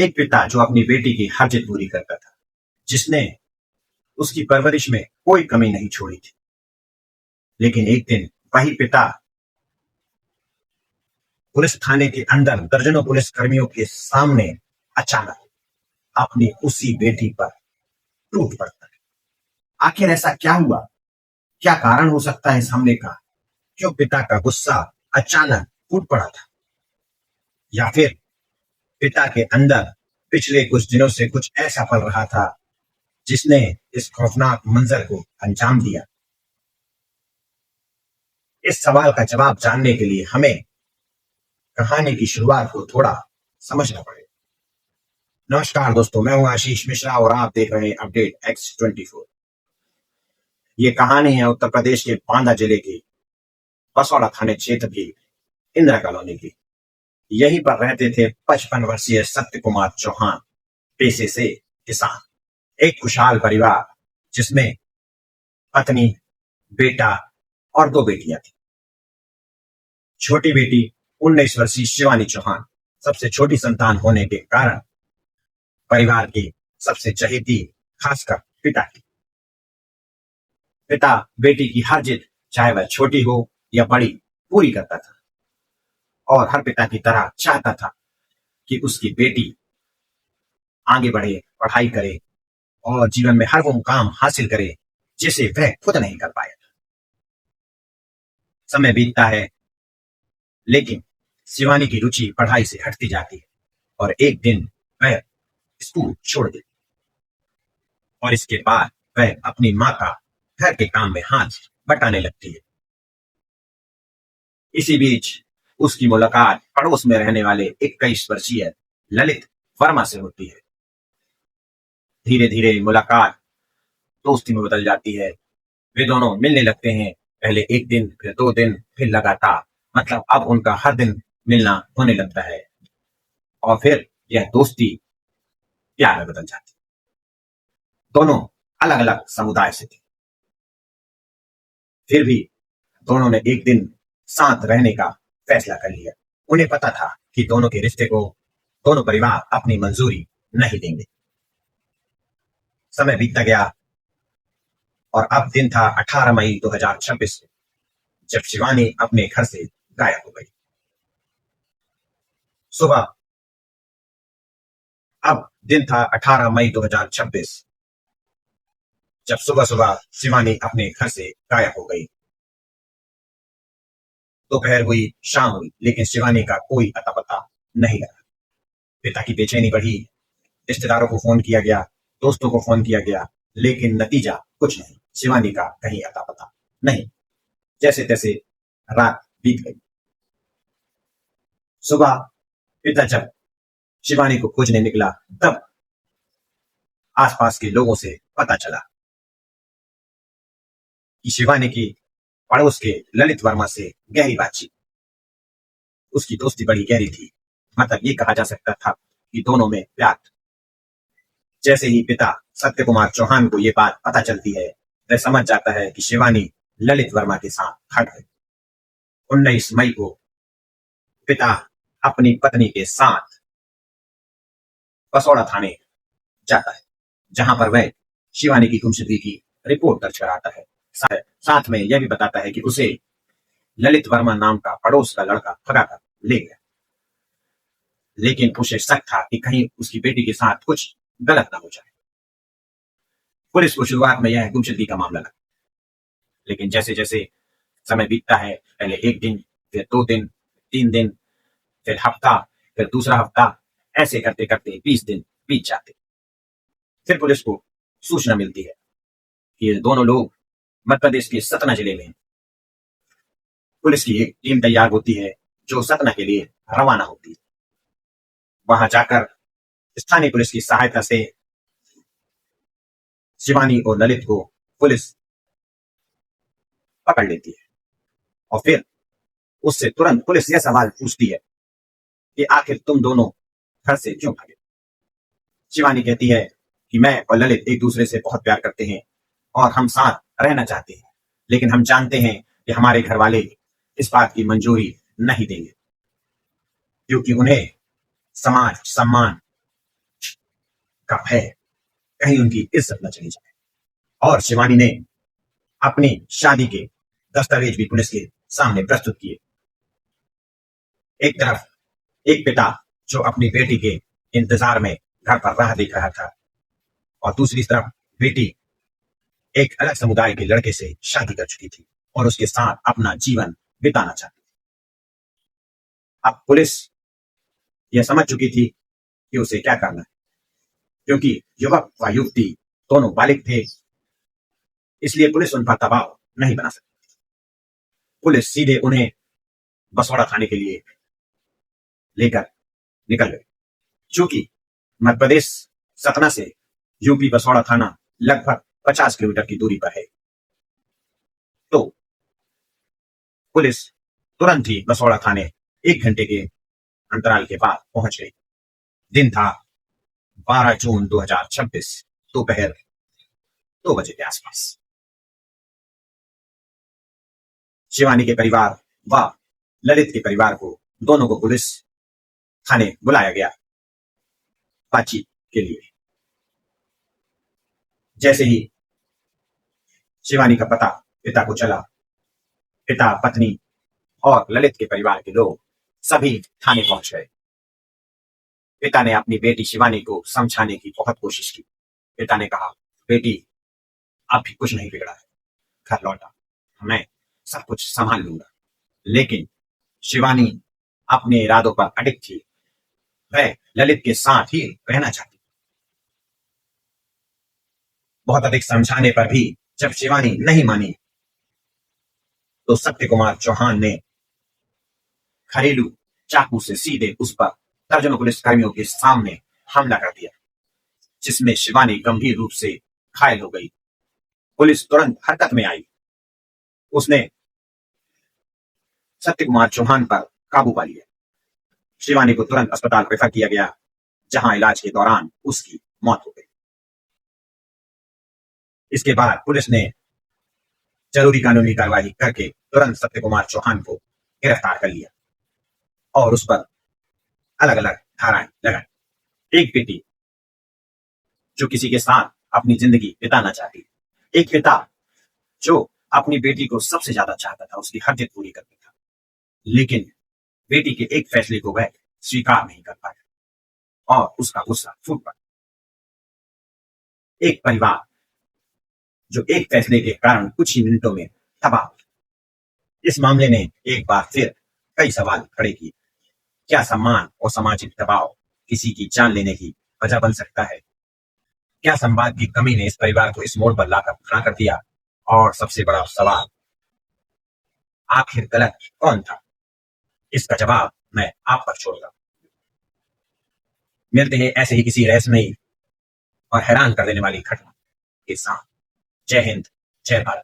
एक पिता जो अपनी बेटी की हर जिद पूरी करता था, जिसने उसकी परवरिश में कोई कमी नहीं छोड़ी थी। लेकिन एक दिन वही पिता पुलिस थाने के अंदर दर्जनों पुलिस कर्मियों के सामने अचानक अपनी उसी बेटी पर टूट पड़ता है। आखिर ऐसा क्या हुआ? क्या कारण हो सकता है इस हमले का? क्यों पिता का गुस्सा अचानक फूट पड़ा था? या फिर पिता के अंदर पिछले कुछ दिनों से कुछ ऐसा पल रहा था जिसने इस खौफनाक मंजर को अंजाम दिया? इस सवाल का जवाब जानने के लिए हमें कहानी की शुरुआत को थोड़ा समझना पड़ेगा। नमस्कार दोस्तों, मैं हूं आशीष मिश्रा और आप देख रहे हैं अपडेट X24। ये कहानी है उत्तर प्रदेश के बांदा जिले के बसौड़ा थाने क्षेत्र की इंदिरा कॉलोनी की। यहीं पर रहते थे 55 वर्षीय सत्य कुमार चौहान, पेशे से किसान। एक खुशहाल परिवार जिसमें पत्नी, बेटा और 2 बेटियां थी। छोटी बेटी 19 वर्षीय शिवानी चौहान सबसे छोटी संतान होने के कारण परिवार की सबसे चहेती, खासकर पिता की। पिता बेटी की हर जिद, चाहे वह छोटी हो या बड़ी, पूरी करता था और हर पिता की तरह चाहता था कि उसकी बेटी आगे बढ़े, पढ़ाई करे और जीवन में हर वो मुकाम हासिल करे जिसे वह खुद नहीं कर पाया। समय बीतता है, लेकिन शिवानी की रुचि पढ़ाई से हटती जाती है और एक दिन वह स्कूल छोड़ देती और इसके बाद वह अपनी माँ का घर के काम में हाथ बटाने लगती है। इसी बीच उसकी मुलाकात पड़ोस में रहने वाले 21 वर्षीय ललित वर्मा से होती है। धीरे धीरे मुलाकात दोस्ती में बदल जाती है। वे दोनों मिलने लगते हैं, पहले एक दिन, फिर 2 दिन, फिर लगातार। मतलब अब उनका हर दिन मिलना होने लगता है और फिर यह दोस्ती प्यार में बदल जाती है। दोनों अलग अलग समुदाय से थे, फिर भी दोनों ने एक दिन साथ रहने का फैसला कर लिया। उन्हें पता था कि दोनों के रिश्ते को दोनों परिवार अपनी मंजूरी नहीं देंगे। समय बीतता गया और अब दिन था 18 मई 2026, जब शिवानी अपने घर से गायब हो गई। अब दिन था 18 मई 2026, जब सुबह सुबह शिवानी अपने घर से गायब हो गई। दोपहर हुई, शाम हुई, लेकिन शिवानी का कोई अता पता नहीं लगा। पिता की बेचैनी बढ़ी, रिश्तेदारों को फोन किया गया, दोस्तों को फोन किया गया, लेकिन नतीजा कुछ नहीं। शिवानी का कहीं अता पता नहीं। जैसे तैसे रात बीत गई। सुबह पिता जब शिवानी को खोजने निकला, तब आसपास के लोगों से पता चला कि शिवानी की पड़ोस के ललित वर्मा से गहरी बातचीत। उसकी दोस्ती बड़ी गहरी थी, मतलब ये कहा जा सकता था कि दोनों में प्यार था। जैसे ही पिता सत्य कुमार चौहान को ये बात पता चलती है, वह समझ जाता है कि शिवानी ललित वर्मा के साथ हट गई। 19 मई को पिता अपनी पत्नी के साथ बसौड़ा थाने जाता है, जहां पर वह शिवानी की गुमशुदगी की रिपोर्ट दर्ज कराता है। साथ में यह भी बताता है कि उसे ललित वर्मा नाम का पड़ोस का लड़का भगा कर ले गया, लेकिन उसे शक था कि कहीं उसकी बेटी के साथ कुछ गलत ना हो जाए। पुलिस को शुरुआत में यह गुमशुदगी का मामला लगा, लेकिन जैसे जैसे समय बीतता है, पहले एक दिन, फिर 2 दिन, 3 दिन, फिर हफ्ता, फिर दूसरा हफ्ता, ऐसे करते करते 20 दिन बीत जाते। फिर पुलिस को सूचना मिलती है कि ये दोनों लोग मध्य प्रदेश के सतना जिले में। पुलिस की एक टीम तैयार होती है जो सतना के लिए रवाना होती है। वहां जाकर स्थानीय पुलिस की सहायता से शिवानी और ललित को पुलिस पकड़ लेती है और फिर उससे तुरंत पुलिस यह सवाल पूछती है कि आखिर तुम दोनों घर से क्यों भागे? शिवानी कहती है कि मैं और ललित एक दूसरे से बहुत प्यार करते हैं और हम साथ रहना चाहते हैं, लेकिन हम जानते हैं कि हमारे घर वाले इस बात की मंजूरी नहीं देंगे, क्योंकि उन्हें समाज, सम्मान का भय कहीं उनकी इज्जत न चली जाए। और शिवानी ने अपनी शादी के दस्तावेज भी पुलिस के सामने प्रस्तुत किए। एक तरफ एक पिता जो अपनी बेटी के इंतजार में घर पर राह देख रहा था, और दूसरी तरफ बेटी एक अलग समुदाय के लड़के से शादी कर चुकी थी और उसके साथ अपना जीवन बिताना चाहती थी। अब पुलिस यह समझ चुकी थी कि उसे क्या करना है, क्योंकि युवक व युवती दोनों बालिग थे, इसलिए पुलिस उन पर दबाव नहीं बना सकती। पुलिस सीधे उन्हें बसौड़ा थाने के लिए लेकर निकल गई। चूंकि मध्य प्रदेश सतना से यूपी बसौड़ा थाना लगभग 50 किलोमीटर की दूरी पर है, तो पुलिस तुरंत ही बसौड़ा थाने 1 घंटे के अंतराल के बाद पहुंच गई। दिन था 12 जून 2026, दोपहर 2 बजे के आसपास। शिवानी के परिवार व ललित के परिवार को, दोनों को पुलिस थाने बुलाया गया बातचीत के लिए। जैसे ही शिवानी का पता पिता को चला, पिता, पत्नी और ललित के परिवार के लोग सभी थाने पहुंच गए। पिता ने अपनी बेटी शिवानी को समझाने की बहुत कोशिश की। पिता ने कहा, बेटी अब भी कुछ नहीं बिगड़ा है, घर लौटा, मैं सब कुछ संभाल लूंगा। लेकिन शिवानी अपने इरादों पर अडिग थी, वह ललित के साथ ही रहना चाहती। बहुत अधिक समझाने पर भी जब शिवानी नहीं मानी, तो सत्य कुमार चौहान ने घरेलू चाकू से सीधे उस पर दर्जनों पुलिसकर्मियों के सामने हमला कर दिया, जिसमें शिवानी गंभीर रूप से घायल हो गई। पुलिस तुरंत हरकत में आई। उसने सत्य कुमार चौहान पर काबू पा लिया। शिवानी को तुरंत अस्पताल रेफर किया गया, जहां इलाज के दौरान उसकी मौत हो गई। इसके बाद पुलिस ने जरूरी कानूनी कार्रवाई करके तुरंत सत्य कुमार चौहान को गिरफ्तार कर लिया और उस पर अलग अलग धाराएं लगाई। एक बेटी जो किसी के साथ अपनी जिंदगी बिताना चाहती, एक पिता जो अपनी बेटी को सबसे ज्यादा चाहता था, उसकी हर जिद पूरी करता था, लेकिन बेटी के एक फैसले को वह स्वीकार नहीं कर पाया और उसका गुस्सा फूट पड़ा। एक परिवार जो एक फैसले के कारण कुछ ही मिनटों में तबाह हो। इस मामले ने एक बार फिर कई सवाल खड़े किए। क्या सम्मान और सामाजिक दबाव किसी की जान लेने की वजह बन सकता है? क्या संवाद की कमी ने इस परिवार को इस मोड़ पर लाकर खड़ा कर दिया? और सबसे बड़ा सवाल, आखिर गलत कौन था? इसका जवाब मैं आप पर छोड़ूंगा। मिलते हैं ऐसे ही किसी रहस्यमयी और हैरान कर देने वाली घटना के साथ। जय हिंद, जय भारत।